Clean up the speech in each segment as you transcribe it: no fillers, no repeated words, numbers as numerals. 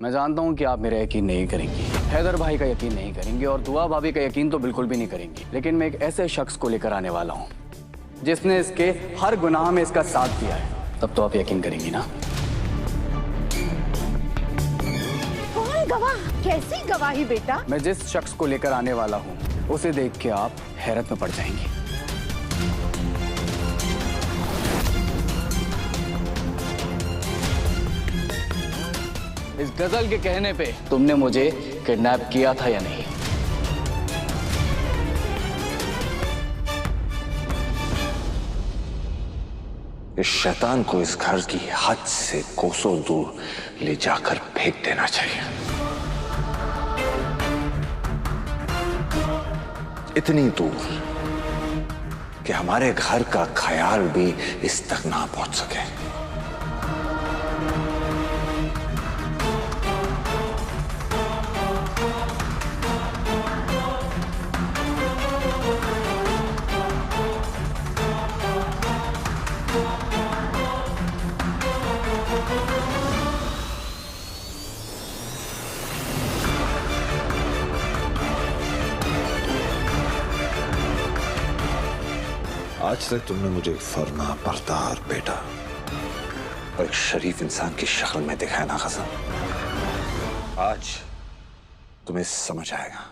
मैं जानता हूँ कि आप मेरा यकीन नहीं करेंगी, हैदर भाई का यकीन नहीं करेंगी और दुआ भाभी का यकीन तो बिल्कुल भी नहीं करेंगी, लेकिन मैं एक ऐसे शख्स को लेकर आने वाला हूँ जिसने इसके हर गुनाह में इसका साथ दिया है। तब तो आप यकीन करेंगी ना? कौन गवाह? कैसी गवाही बेटा? मैं जिस शख्स को लेकर आने वाला हूँ उसे देख के आप हैरत में पड़ जाएंगी। इस गजल के कहने पे तुमने मुझे किडनैप किया था या नहीं? इस शैतान को इस घर की हद से कोसों दूर ले जाकर फेंक देना चाहिए। इतनी दूर कि हमारे घर का ख्याल भी इस तक ना पहुंच सके। आज तक तुमने मुझे फरमा बरदार बेटा और एक शरीफ इंसान की शक्ल में दिखाया ना गजल। आज तुम्हें समझ आएगा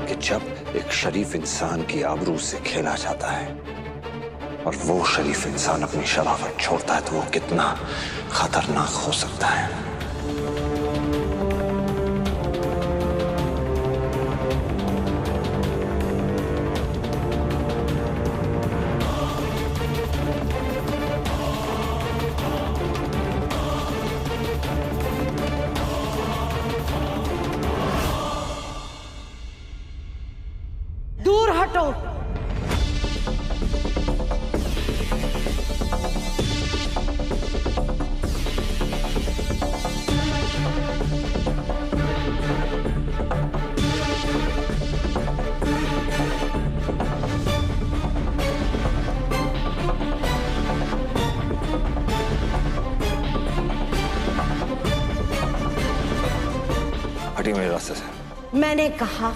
कि जब एक शरीफ इंसान की आबरू से खेला जाता है और वो शरीफ इंसान अपनी शराफत छोड़ता है तो वो कितना खतरनाक हो सकता है। दूर हटो। हटी मेरे रास्ते से। मैंने कहा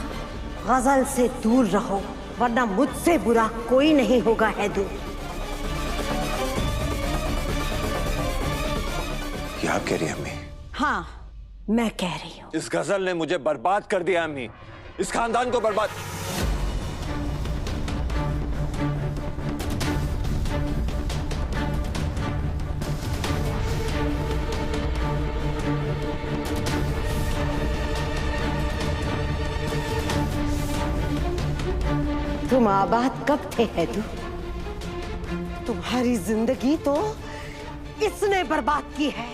गजल से दूर रहो वरना मुझसे बुरा कोई नहीं होगा हैदू। क्या कह रही है अम्मी? हाँ, मैं कह रही हूँ। इस गजल ने मुझे बर्बाद कर दिया अम्मी, इस खानदान को बर्बाद। तुम आबाद कब थे हैदू? तुम्हारी जिंदगी तो इसने बर्बाद की है,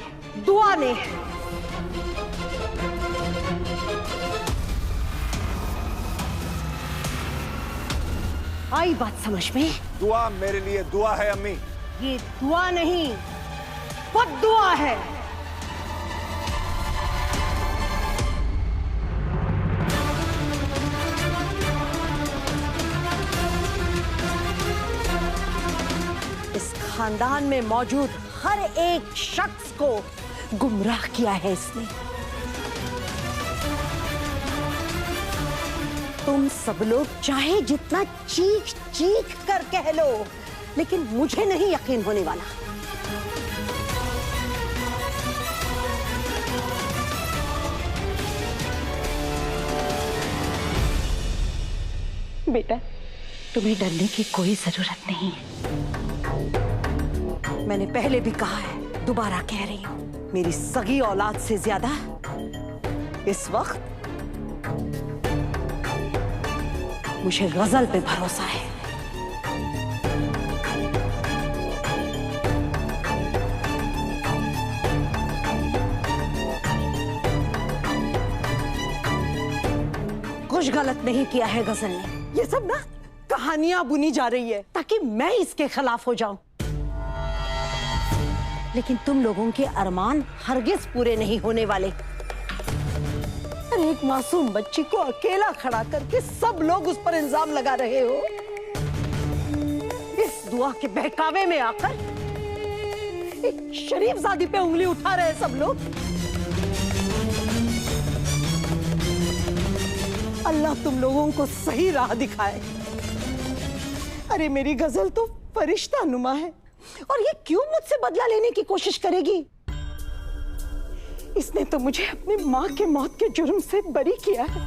दुआ ने। आई बात समझ में? दुआ मेरे लिए दुआ है अम्मी। ये दुआ नहीं, बद्दुआ है। इस खानदान में मौजूद हर एक शख्स को गुमराह किया है इसने। तुम सब लोग चाहे जितना चीख चीख कर कह लो, लेकिन मुझे नहीं यकीन होने वाला। बेटा, तुम्हें डरने की कोई जरूरत नहीं है। मैंने पहले भी कहा है, दोबारा कह रही हूं, मेरी सगी औलाद से ज्यादा इस वक्त मुझे गजल पे भरोसा है। कुछ गलत नहीं किया है गजल ने। ये सब ना कहानियां बुनी जा रही है ताकि मैं इसके खिलाफ हो जाऊं। लेकिन तुम लोगों के अरमान हरगिज पूरे नहीं होने वाले। एक मासूम बच्ची को अकेला खड़ा करके सब लोग उस पर इल्जाम लगा रहे हो। इस दुआ के बहकावे में आकर एक शरीफजादी पे उंगली उठा रहे सब लोग। अल्लाह तुम लोगों को सही राह दिखाए। अरे मेरी गजल तो फरिश्ता नुमा है, और ये क्यों मुझसे बदला लेने की कोशिश करेगी? इसने तो मुझे अपनी माँ के मौत के जुर्म से बरी किया है,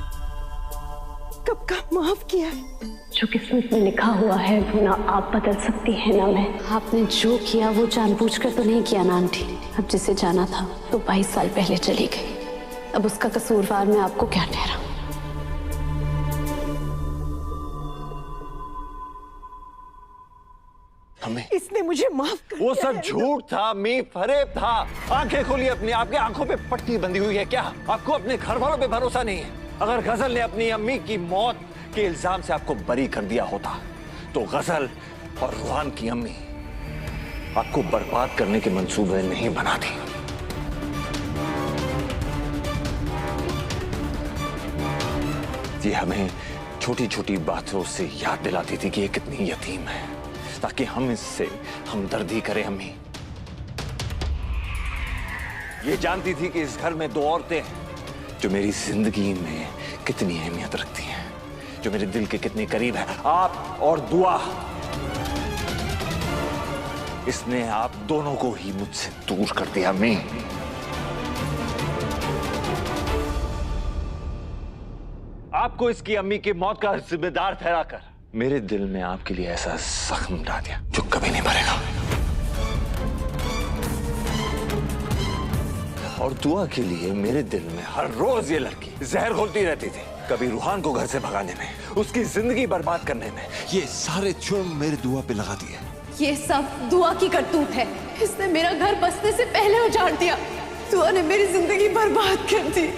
कब का माफ किया है। जो किस्मत में लिखा हुआ है वो ना आप बदल सकती है ना मैं। आपने जो किया वो जानबूझकर तो नहीं किया ना आंटी। अब जिसे जाना था तो 22 साल पहले चली गई, अब उसका कसूरवार मैं आपको क्या ठहरा। इसने मुझे माफ कर वो दिया सब है। झूठ था अम्मी, फरेब था। आंखें खोलिए अपनी, आपकी आंखों पे पट्टी बंधी हुई है क्या? आपको अपने घर वालों पे भरोसा नहीं है? अगर गजल ने अपनी अम्मी की मौत के इल्जाम से आपको बरी कर दिया होता तो गजल और रूहान की अम्मी आपको बर्बाद करने के मंसूबे नहीं बनाती। ये हमें छोटी छोटी बातों से याद दिलाती थी कि ये कितनी यतीम है, ताकि हम इससे हमदर्दी करें। अम्मी ये जानती थी कि इस घर में दो औरतें हैं जो मेरी जिंदगी में कितनी अहमियत रखती हैं, जो मेरे दिल के कितने करीब है, आप और दुआ। इसने आप दोनों को ही मुझसे दूर कर दिया। मैं आपको इसकी अम्मी की मौत का जिम्मेदार ठहराकर मेरे दिल में आपके लिए ऐसा जख्म डाल दिया जो कभी नहीं भरेगा। और दुआ के लिए मेरे दिल में हर रोज ये लड़की जहर घोलती रहती थी, कभी रूहान को घर से भगाने में, उसकी जिंदगी बर्बाद करने में। ये सारे जुर्म मेरे दुआ पे लगा दिए। ये सब दुआ की करतूत है। इसने मेरा घर बसने से पहले उजाड़ दिया। दुआ ने मेरी जिंदगी बर्बाद कर दी।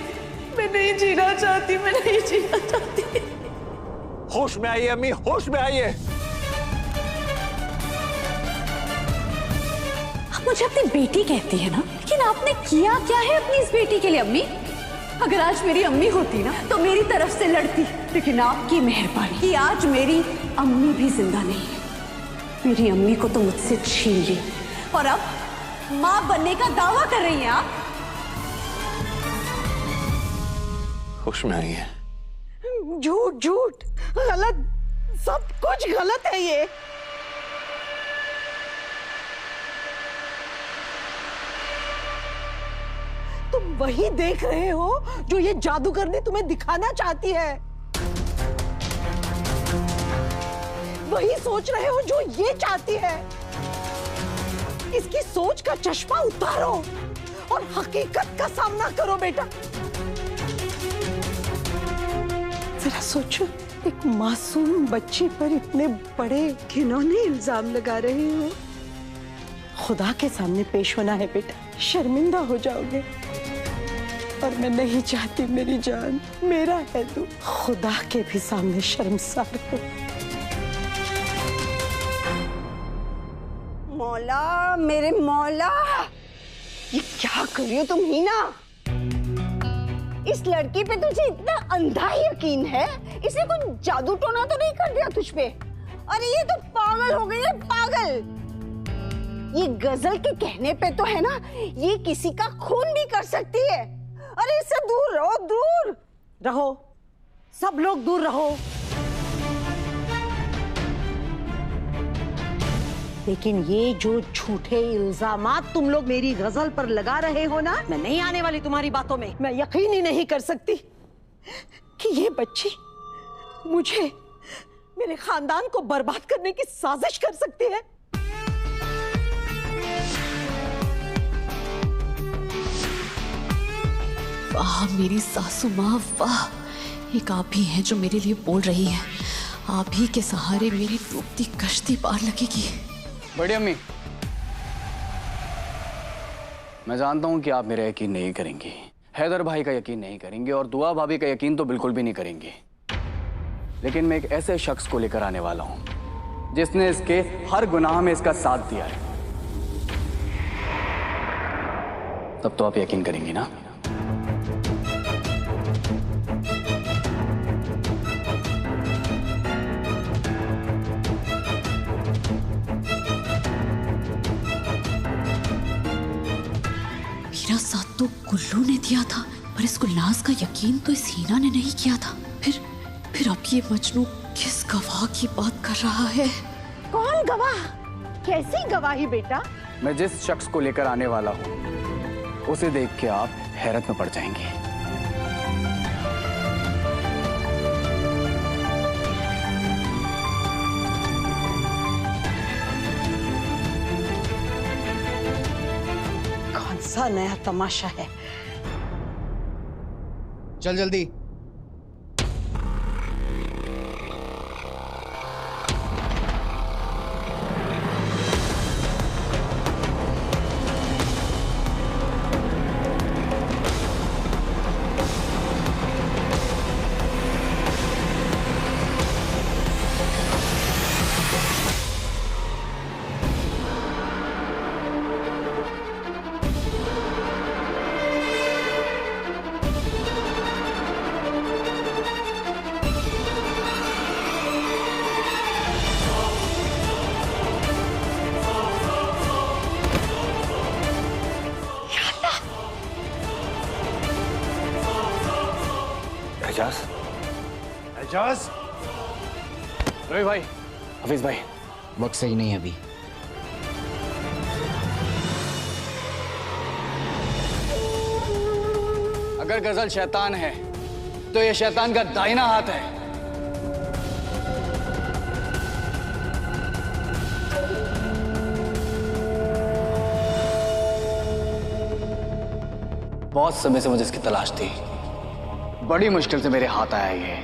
मैं नहीं जीना चाहती, मैं नहीं जीना चाहती। होश में आइए अम्मी, होश में आइए। आप मुझे अपनी बेटी कहती है ना, लेकिन आपने किया क्या है अपनी इस बेटी के लिए? अम्मी, अगर आज मेरी अम्मी होती ना तो मेरी तरफ से लड़ती, लेकिन आपकी मेहरबानी कि आज मेरी अम्मी भी जिंदा नहीं है। मेरी अम्मी को तो मुझसे छीन ली और अब मां बनने का दावा कर रही हैं आप। होश में आइए। झूठ झूठ, गलत, सब कुछ गलत है ये। तुम वही देख रहे हो जो ये जादूगरनी तुम्हें दिखाना चाहती है, वही सोच रहे हो जो ये चाहती है। इसकी सोच का चश्मा उतारो और हकीकत का सामना करो बेटा। जरा सोचो, एक मासूम बच्ची पर इतने बड़े घिनौने इल्जाम लगा रहे हो। खुदा के सामने पेश होना है बेटा, शर्मिंदा हो जाओगे। और मैं नहीं चाहती मेरी जान, मेरा है तू, खुदा के भी सामने शर्मसार हो। मौला, मेरे मौला, ये क्या कर रही हो तुम हीना? इस लड़की पे तुझे इतना अंधा यकीन है? इसने कुछ जादू टोना तो नहीं कर दिया तुझ पे? अरे ये तो पागल हो गई है, पागल। ये गजल के कहने पे तो है ना, ये किसी का खून भी कर सकती है। अरे इससे दूर रहो, दूर रहो, सब लोग दूर रहो। लेकिन ये जो झूठे इल्जामात तुम लोग मेरी गजल पर लगा रहे हो ना, मैं नहीं आने वाली तुम्हारी बातों में। मैं यकीन ही नहीं कर सकती कि ये बच्ची मुझे, मेरे खानदान को बर्बाद करने की साजिश कर सकती है। वाह मेरी सासू माँ, वाह। एक आप ही हैं जो मेरे लिए बोल रही हैं। आप ही के सहारे मेरी डूबती कश्ती पार लगेगी। बड़ी अम्मी, मैं जानता हूं कि आप मेरा यकीन नहीं करेंगी, हैदर भाई का यकीन नहीं करेंगे, और दुआ भाभी का यकीन तो बिल्कुल भी नहीं करेंगे। लेकिन मैं एक ऐसे शख्स को लेकर आने वाला हूं जिसने इसके हर गुनाह में इसका साथ दिया है। तब तो आप यकीन करेंगी ना? मेरा साथ तो गुल्लू ने दिया था, पर इस गुलनाज का यकीन तो इस हीना ने नहीं किया था। फिर फिर अब ये मजनू किस गवाह की बात कर रहा है? कौन गवाह? कैसी गवाही बेटा? मैं जिस शख्स को लेकर आने वाला हूँ उसे देख के आप हैरत में पड़ जाएंगे। कौन सा नया तमाशा है? चल जल्दी। एजाज, एजाज, रवि भाई, हफीज भाई, वक्त सही नहीं है अभी। अगर गजल शैतान है तो ये शैतान का दाहिना हाथ है। बहुत समय से मुझे इसकी तलाश थी, बड़ी मुश्किल से मेरे हाथ आया ये।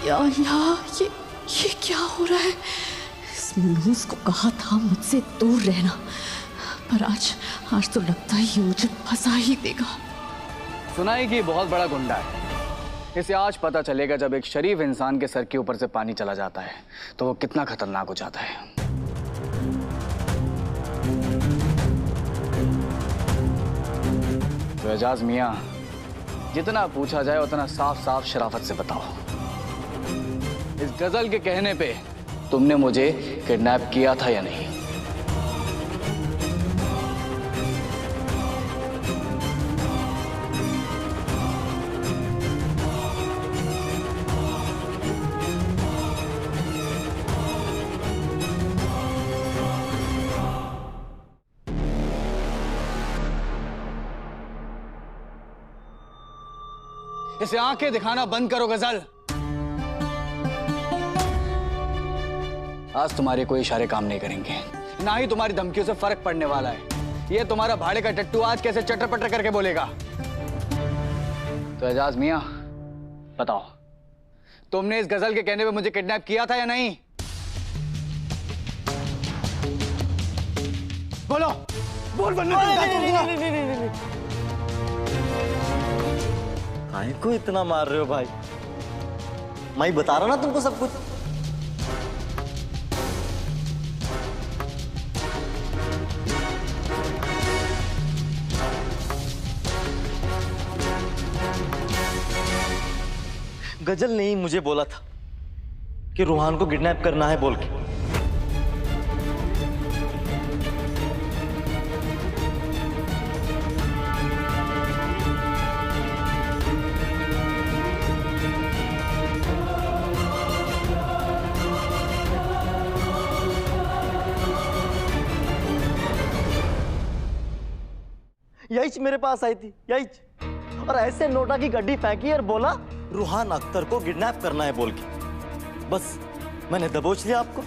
या अल्लाह, ये क्या हो रहा है? इस मनहूस को कहा था मुझसे दूर रहना, पर आज तो लगता है ये मुझे फंसा ही देगा। सुना है कि बहुत बड़ा गुंडा है। इसे आज पता चलेगा जब एक शरीफ इंसान के सर के ऊपर से पानी चला जाता है तो वो कितना खतरनाक हो जाता है। तो एजाज मियां, जितना पूछा जाए उतना साफ साफ शराफत से बताओ, इस गजल के कहने पे तुमने मुझे किडनैप किया था या नहीं? इसे आंखें दिखाना बंद करो गजल। आज तुम्हारे कोई इशारे काम नहीं करेंगे, ना ही तुम्हारी धमकियों से फर्क पड़ने वाला है। ये तुम्हारा भाड़े का टट्टू आज कैसे चटर पटर करके बोलेगा। तो एजाज मियां बताओ, तुमने इस गजल के कहने पे मुझे किडनैप किया था या नहीं? बोलो, बोल वरना काहे को इतना मार रहे हो भाई? मैं बता रहा ना तुमको सब कुछ। गजल ने ही मुझे बोला था कि रूहान को किडनैप करना है बोल के। यही मेरे पास आई थी, यही, और ऐसे नोटा की गड्डी फेंकी और बोला रूहान अख्तर को किडनैप करना है बोल के। बस मैंने दबोच लिया आपको।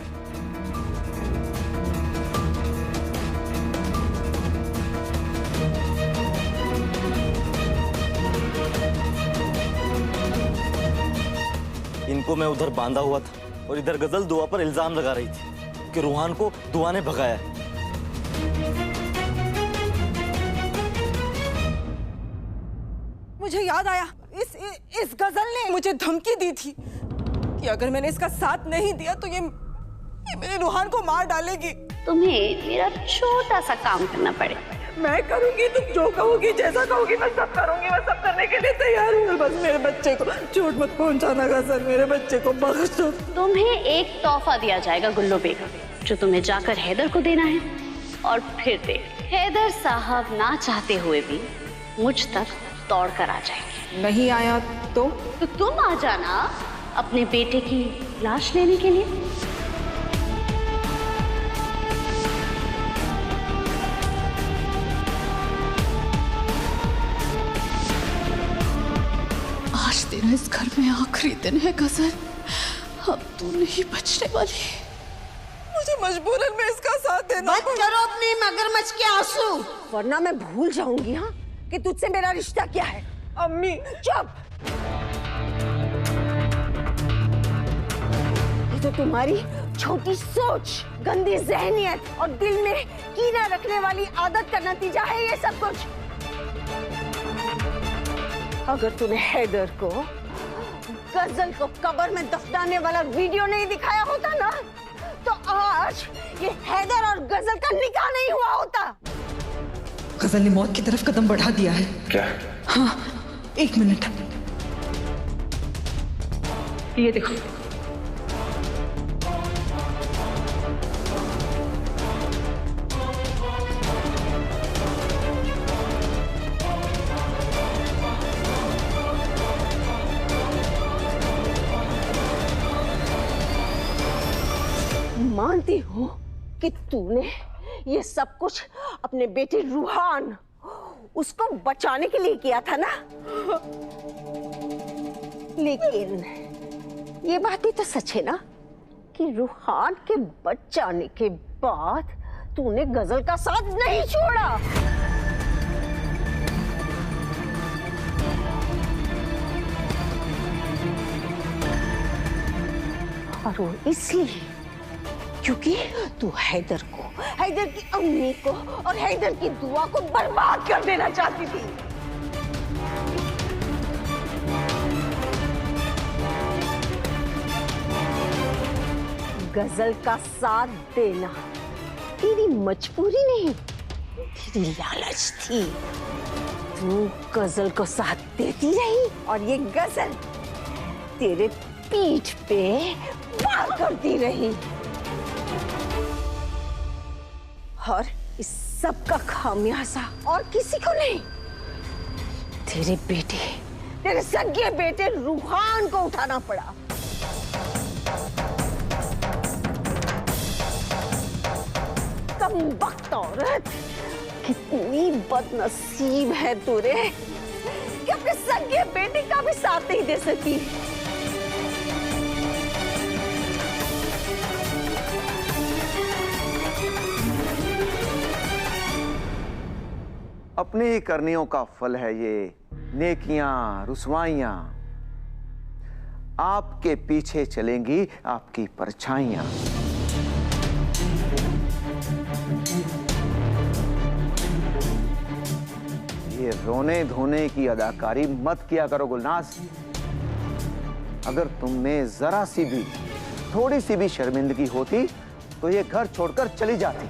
इनको मैं उधर बांधा हुआ था और इधर गजल दुआ पर इल्जाम लगा रही थी कि रूहान को दुआ ने भगाया है। मुझे याद आया, इस गजल ने मुझे धमकी दी थी कि अगर मैंने इसका साथ नहीं दिया तो ये मेरे रूहान को मार डालेगी। तुम्हें मेरा छोटा सा काम करना पड़ेगा। मैं करूंगी, तुम जो कहोगी, जैसा कहोगी मैं सब करूंगी, मैं सब करने के लिए तैयार हूँ। बस मेरे बच्चे को चोट मत पहुंचाना गजल, मेरे बच्चे को बख्श दो। तुम्हें एक तोहफा दिया जाएगा गुल्लो बेगम, जो तुम्हें जाकर हैदर को देना है। और फिर देख, हैदर साहब ना चाहते हुए भी मुझ तक दौड़ कर आ जाएंगे। नहीं आया तो तुम आ जाना अपने बेटे की लाश लेने के लिए। आज तेरा इस घर में आखिरी दिन है गजल, अब तू नहीं बचने वाली। मुझे मजबूरन में इसका साथ देना। मत करो अपनी मगरमच्छ के आंसू, वरना मैं भूल जाऊंगी हाँ कि तुझसे मेरा रिश्ता क्या है। अम्मी चुप। ये तो तुम्हारी छोटी सोच, गंदी जहनियत और दिल में कीना रखने वाली आदत का नतीजा है ये सब कुछ। अगर तूने हैदर को, गजल को कब्र में दफनाने वाला वीडियो नहीं दिखाया होता ना, तो आज ये हैदर और गजल का निकाह नहीं हुआ होता। गजल ने मौत की तरफ कदम बढ़ा दिया है। क्या? हाँ, 1 मिनट। ये देखो। मानती हूँ कि तूने ये सब कुछ अपने बेटे रूहान, उसको बचाने के लिए किया था ना, लेकिन ये बात भी तो सच है ना कि रूहान के बच जाने के बाद तूने गजल का साथ नहीं छोड़ा। और वो इसलिए क्योंकि तू हैदर को, हैदर की अम्मी को और हैदर की दुआ को बर्बाद कर देना चाहती थी। गजल का साथ देना तेरी मजबूरी नहीं, तेरी लालच थी। तू गजल को साथ देती रही और ये गजल तेरे पीठ पे वार करती रही। और इस सब का खामियाजा और किसी को नहीं, तेरे बेटे, तेरे सगे बेटे रूहान को उठाना पड़ा। कमबख्त औरत, कितनी बदनसीब है तू रे कि अपने सगे बेटे का भी साथ नहीं दे सकी। अपनी करनियों का फल है ये नेकियां, रुसवाइयां। आपके पीछे चलेंगी आपकी परछाइयां। ये रोने धोने की अदाकारी मत किया करो गुलनाज। अगर तुम में जरा सी भी, थोड़ी सी भी शर्मिंदगी होती तो ये घर छोड़कर चली जाती।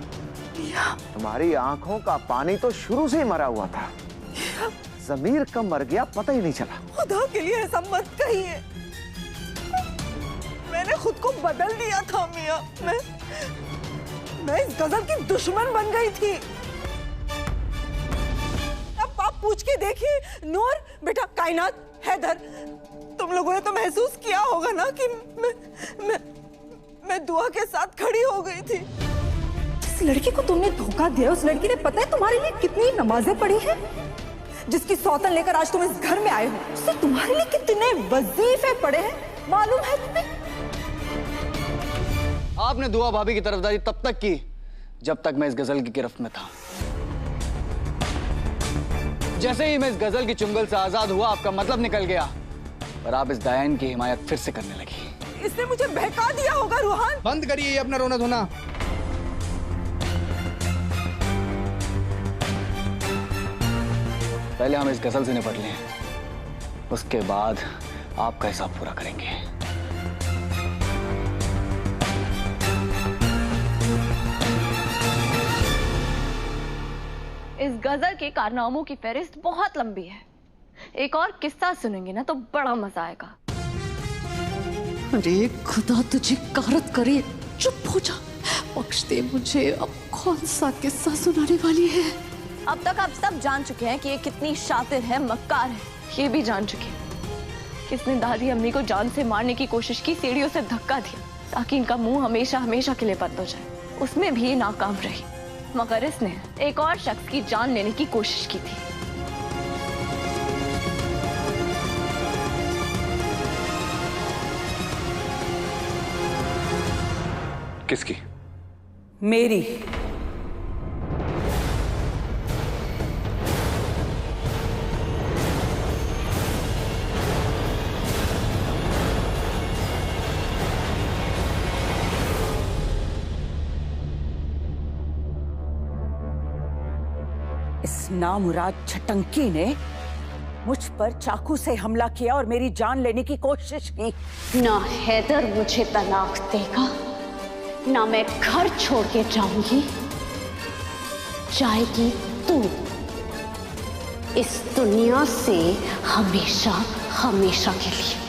तुम्हारी आंखों का पानी तो शुरू से ही मरा हुआ था, ज़मीर कब मर गया पता ही नहीं चला। खुदा के लिए ऐसा मत कहिए, मैंने खुद को बदल दिया था मियां। मैं इस गजल की दुश्मन बन गई थी। अब आप पूछ के देखिए नूर, बेटा, कायनात, हैदर, तुम लोगों ने तो महसूस किया होगा ना कि मैं दुआ के साथ खड़ी हो गई थी। जिस लड़की को तुमने धोखा दिया, उस लड़की ने पता है तुम्हारे लिए कितनी नमाजें पढ़ी हैं? जिसकी सौतन लेकर आज तुम इस घर में आए हो, उससे तुम्हारे लिए कितने वजीफे पड़े हैं मालूम है तुम्हें? आपने दुआ भाभी की तरफदारी तब तक की जब तक मैं इस गजल की गिरफ्त में था। जैसे ही मैं इस गजल की चुंगल से आजाद हुआ, आपका मतलब निकल गया और आप इस दायन की हिमायत फिर से करने लगी। इसने मुझे बहका दिया होगा रूहान। बंद करिए अपना रोना धोना। पहले हम इस गजल से निपट लें, उसके बाद आपका हिसाब पूरा करेंगे। इस गजल के कारनामों की फहरिस्त बहुत लंबी है। एक और किस्सा सुनेंगे ना तो बड़ा मजा आएगा। अरे खुदा तुझे कारत करे, चुप हो जा, बख्श दे मुझे। अब कौन सा किस्सा सुनाने वाली है? अब तक आप सब जान चुके हैं कि ये कितनी शातिर है, मक्कार है। ये भी जान चुके हैं कि इसने दादी अम्मी को जान से मारने की कोशिश की, सीढ़ियों से धक्का दिया ताकि इनका मुंह हमेशा हमेशा के लिए बंद हो जाए। उसमें भी नाकाम रही, मगर इसने एक और शख्स की जान लेने की कोशिश की थी। किसकी? मेरी। इस नामुराद छटंकी ने मुझ पर चाकू से हमला किया और मेरी जान लेने की कोशिश की। ना हैदर मुझे तलाक देगा, ना मैं घर छोड़ के जाऊंगी। जाएगी तू इस दुनिया से हमेशा हमेशा के लिए।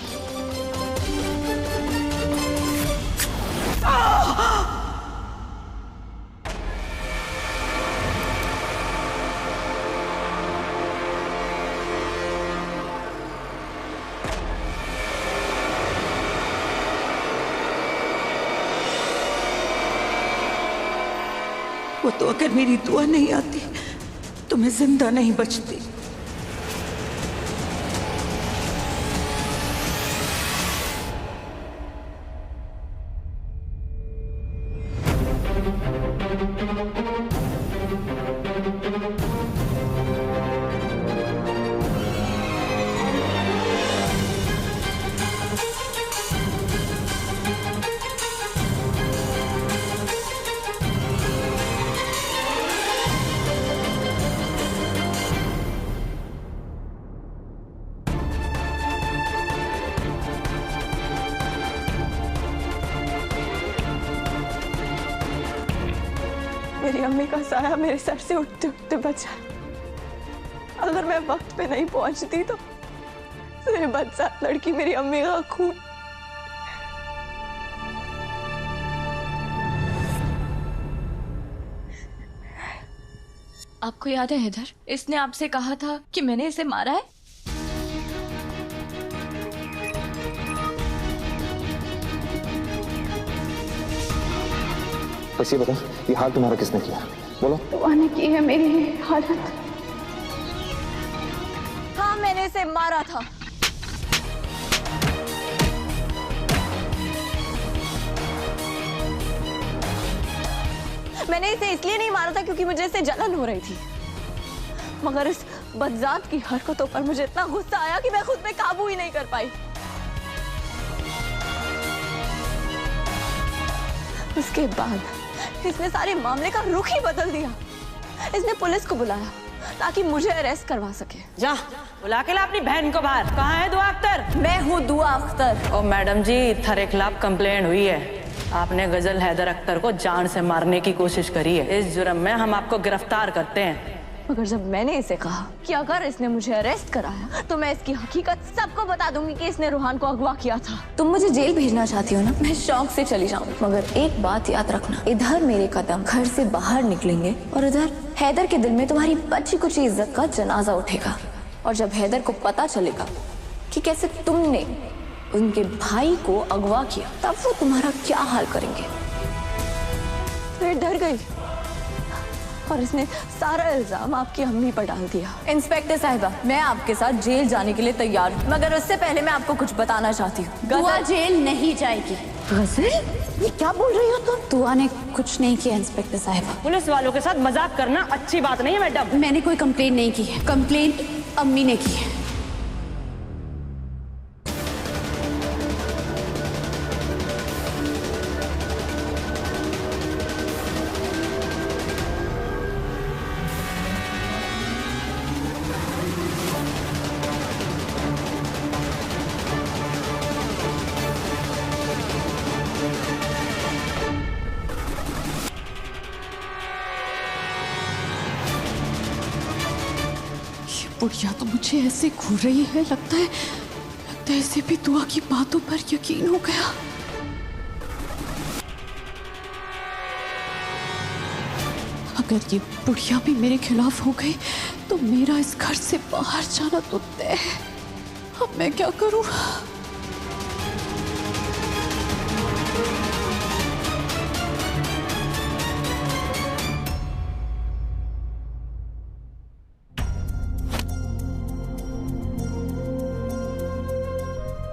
वो तो अगर मेरी दुआ नहीं आती तो मैं जिंदा नहीं बचती। मेरी अम्मी का साया मेरे सर से उठते उठते बचा। अगर मैं वक्त पे नहीं पहुंचती तो मेरे बदसात लड़की मेरी अम्मी का खून। आपको याद है हैदर, इसने आपसे कहा था कि मैंने इसे मारा है। बस ये बता, ये हाल तुम्हारा किसने किया? बोलो। दुआ ने की है मेरी हालत। हाँ, मैंने इसे मारा था। मैंने इसे इसलिए नहीं मारा था क्योंकि मुझे इससे जलन हो रही थी, मगर इस बदजात की हरकतों पर मुझे इतना गुस्सा आया कि मैं खुद पे काबू ही नहीं कर पाई। उसके बाद इसने सारे मामले का रुख ही बदल दिया। इसने पुलिस को बुलाया ताकि मुझे अरेस्ट करवा सके। जा बुला के ला अपनी बहन को बाहर। कहाँ है दुआ अख्तर? मैं हूँ दुआ अख्तर। ओ मैडम जी, थारे खिलाफ कंप्लेंट हुई है। आपने गजल हैदर अख्तर को जान से मारने की कोशिश करी है। इस जुर्म में हम आपको गिरफ्तार करते हैं। मगर जब मैंने इसे कहा कि अगर इसने मुझे अरेस्ट कराया तो मैं इसकी हकीकत सबको बता दूंगी कि इसने रूहान को अगवा किया था। तुम मुझे जेल भेजना चाहती हो ना? मैं शौक से चली जाऊंगी, मगर एक बात याद रखना, इधर मेरे कदम घर से बाहर निकलेंगे और इधर हैदर के दिल में तुम्हारी बची कुछ इज्जत का जनाजा उठेगा। और जब हैदर को पता चलेगा कि कैसे तुमने उनके भाई को अगवा किया, तब वो तुम्हारा क्या हाल करेंगे। फिर डर गई और इसने सारा इल्जाम आपकी अम्मी पर डाल दिया। इंस्पेक्टर साहिबा, मैं आपके साथ जेल जाने के लिए तैयार हूँ, मगर उससे पहले मैं आपको कुछ बताना चाहती हूँ। दुआ जेल नहीं जाएगी। गजल, ये क्या बोल रही हो तुम? दुआ ने कुछ नहीं किया इंस्पेक्टर साहिबा। पुलिस वालों के साथ मजाक करना अच्छी बात नहीं है मैडम। मैंने कोई कंप्लेंट नहीं की है, कंप्लेंट अम्मी ने की है। बुढ़िया तो मुझे ऐसे घूर रही है, लगता है इसे भी दुआ की बातों पर यकीन हो गया। अगर ये बुढ़िया भी मेरे खिलाफ हो गई तो मेरा इस घर से बाहर जाना तो तय है। अब मैं क्या करूं?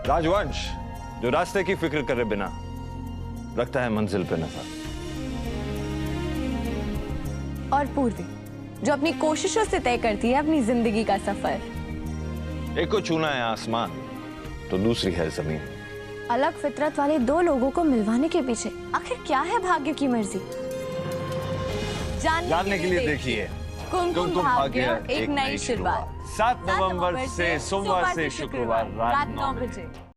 राजवंश जो रास्ते की फिक्र करे बिना रखता है मंजिल पे नजर, और पूर्वी जो अपनी कोशिशों से तय करती है अपनी जिंदगी का सफर। एक को छूना है आसमान तो दूसरी है जमीन। अलग फितरत वाले दो लोगों को मिलवाने के पीछे आखिर क्या है भाग्य की मर्जी? जानने के लिए देखिए कुमकुम भाग्य एक नई शुरुआत 7 नवंबर से सोमवार से शुक्रवार रात 9 बजे।